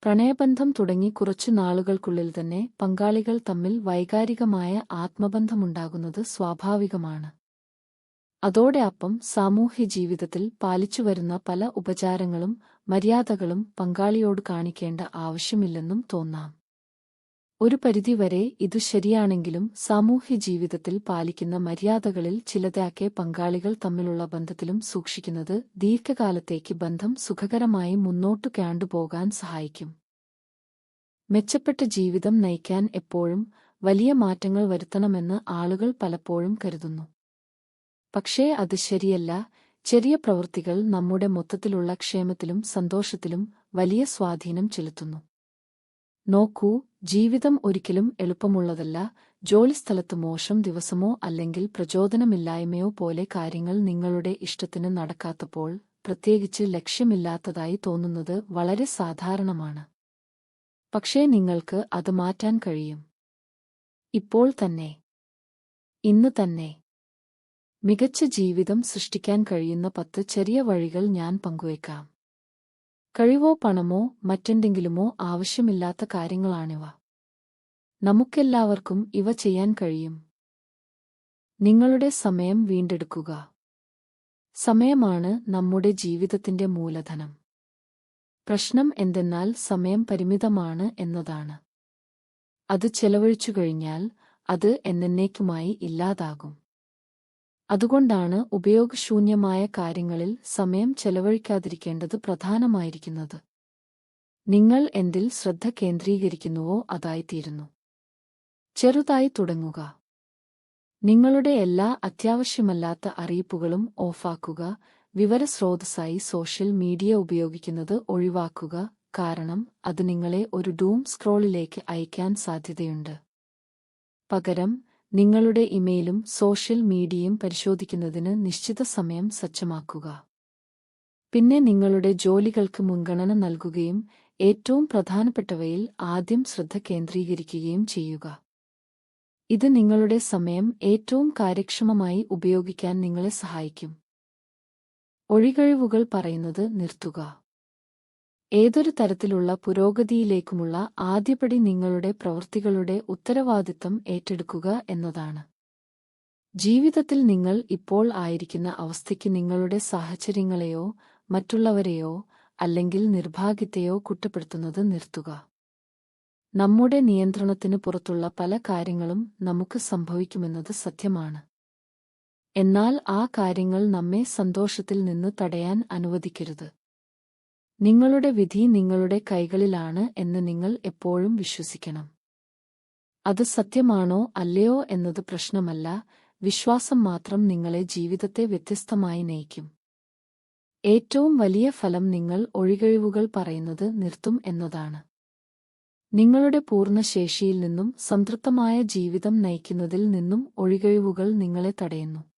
പ്രണയബന്ധം തുടങ്ങി കുറച്ചു നാളുകൾക്കുള്ളിൽ തന്നെ പങ്കാളികൾ തമ്മിൽ വൈകാരികമായ ആത്മബന്ധമുണ്ടാകുന്നത് സ്വാഭാവികമാണ്. അതോടെ സാമൂഹ്യ ജീവിതത്തിൽ പാലിച്ചുവരുന്ന പല ഉപചാരങ്ങളും മര്യാദകളും പങ്കാളിയോട് കാണിക്കേണ്ട ആവശ്യമില്ലെന്നും തോന്നാം. ഒരു പരിധിവരെ ഇതു ശരിയാണെങ്കിലും സാമൂഹ്യ ജീവിതത്തിൽ പാലിക്കുന്ന മര്യാദകളിൽ ചിലതൊക്കെ പങ്കാളികൾ തമ്മിലുള്ള ബന്ധത്തിലും സൂക്ഷിക്കുന്നത് ദീർഘകാലത്തേക്ക് ബന്ധം സുഖകരമായി മുന്നോട്ടു കൊണ്ടുപോകാൻ സഹായിക്കും. മെച്ചപ്പെട്ട ജീവിതം നയിക്കാൻ എപ്പോഴും വലിയ മാറ്റങ്ങൾ വരുത്തണമെന്ന് ആളുകൾ പലപ്പോഴും കരുതുന്നു. പക്ഷേ അത് ശരിയല്ല. ചെറിയ പ്രവൃത്തികൾ നമ്മുടെ മൊത്തത്തിലുള്ള ക്ഷേമത്തിലും സന്തോഷത്തിലും വലിയ സ്വാധീനം ചെലുത്തുന്നു. നോക്കൂ, ജീവിതം ഒരിക്കലും എളുപ്പമുള്ളതല്ല. ജോലിസ്ഥലത്ത് മോശം ദിവസമോ അല്ലെങ്കിൽ പ്രചോദനമില്ലായ്മയോ പോലെ കാര്യങ്ങൾ നിങ്ങളുടെ ഇഷ്ടത്തിന് നടക്കാത്തപ്പോൾ, പ്രത്യേകിച്ച് ലക്ഷ്യമില്ലാത്തതായി തോന്നുന്നത് വളരെ സാധാരണമാണ്. പക്ഷേ നിങ്ങൾക്ക് അത് മാറ്റാൻ കഴിയും. ഇപ്പോൾ തന്നെ, ഇന്ന് തന്നെ. മികച്ച ജീവിതം സൃഷ്ടിക്കാൻ കഴിയുന്ന 10 ചെറിയ വഴികൾ ഞാൻ പങ്കുവയ്ക്കാം. കഴിവോ പണമോ മറ്റെന്തെങ്കിലുമോ ആവശ്യമില്ലാത്ത കാര്യങ്ങളാണിവ. നമുക്കെല്ലാവർക്കും ഇവ ചെയ്യാൻ കഴിയും. നിങ്ങളുടെ സമയം വീണ്ടെടുക്കുക. സമയമാണ് നമ്മുടെ ജീവിതത്തിന്റെ മൂലധനം. പ്രശ്നം എന്തെന്നാൽ സമയം പരിമിതമാണ് എന്നതാണ്. അത് ചെലവഴിച്ചുകഴിഞ്ഞാൽ അത് എന്നേക്കുമായി ഇല്ലാതാകും. അതുകൊണ്ടാണ് ഉപയോഗശൂന്യമായ കാര്യങ്ങളിൽ സമയം ചെലവഴിക്കാതിരിക്കേണ്ടത് പ്രധാനമായിരിക്കുന്നത്. നിങ്ങൾ എന്തിൽ ശ്രദ്ധ കേന്ദ്രീകരിക്കുന്നുവോ അതായിത്തീരുന്നു. ചെറുതായി തുടങ്ങുക. നിങ്ങളുടെ എല്ലാ അത്യാവശ്യമല്ലാത്ത അറിയിപ്പുകളും ഓഫാക്കുക. വിവരസ്രോതസ്സായി സോഷ്യൽ മീഡിയ ഉപയോഗിക്കുന്നത് ഒഴിവാക്കുക, കാരണം അത് നിങ്ങളെ ഒരു ഡൂം സ്ക്രോളിലേക്ക് അയക്കാൻ സാധ്യതയുണ്ട്. പകരം നിങ്ങളുടെ ഇമെയിലും സോഷ്യൽ മീഡിയയും പരിശോധിക്കുന്നതിന് നിശ്ചിത സമയം സജ്ജമാക്കുക. പിന്നെ നിങ്ങളുടെ ജോലികൾക്ക് മുൻഗണന നൽകുകയും ഏറ്റവും പ്രധാനപ്പെട്ടവയിൽ ആദ്യം ശ്രദ്ധ കേന്ദ്രീകരിക്കുകയും ചെയ്യുക. ഇത് നിങ്ങളുടെ സമയം ഏറ്റവും കാര്യക്ഷമമായി ഉപയോഗിക്കാൻ നിങ്ങളെ സഹായിക്കും. ഒഴികഴിവുകൾ പറയുന്നത് നിർത്തുക. ഏതൊരു തരത്തിലുള്ള പുരോഗതിയിലേക്കുമുള്ള ആദ്യപടി നിങ്ങളുടെ പ്രവൃത്തികളുടെ ഉത്തരവാദിത്തം ഏറ്റെടുക്കുക എന്നതാണ്. ജീവിതത്തിൽ നിങ്ങൾ ഇപ്പോൾ ആയിരിക്കുന്ന അവസ്ഥയ്ക്ക് നിങ്ങളുടെ സാഹചര്യങ്ങളെയോ മറ്റുള്ളവരെയോ അല്ലെങ്കിൽ നിർഭാഗ്യത്തെയോ കുറ്റപ്പെടുത്തുന്നത് നിർത്തുക. നമ്മുടെ നിയന്ത്രണത്തിന് പുറത്തുള്ള പല കാര്യങ്ങളും നമുക്ക് സംഭവിക്കുമെന്നത് സത്യമാണ്. എന്നാൽ ആ കാര്യങ്ങൾ നമ്മെ സന്തോഷത്തിൽ നിന്ന് തടയാൻ അനുവദിക്കരുത്. നിങ്ങളുടെ വിധി നിങ്ങളുടെ കൈകളിലാണ് എന്ന് നിങ്ങൾ എപ്പോഴും വിശ്വസിക്കണം. അത് സത്യമാണോ അല്ലയോ എന്നത് പ്രശ്നമല്ല, വിശ്വാസം മാത്രം നിങ്ങളെ ജീവിതത്തെ വ്യത്യസ്തമായി നയിക്കും. ഏറ്റവും വലിയ ഫലം നിങ്ങൾ ഒഴികഴിവുകൾ പറയുന്നത് നിർത്തും എന്നതാണ്. നിങ്ങളുടെ പൂർണ്ണ ശേഷിയിൽ നിന്നും സംതൃപ്തമായ ജീവിതം നയിക്കുന്നതിൽ നിന്നും ഒഴികഴിവുകൾ നിങ്ങളെ തടയുന്നു.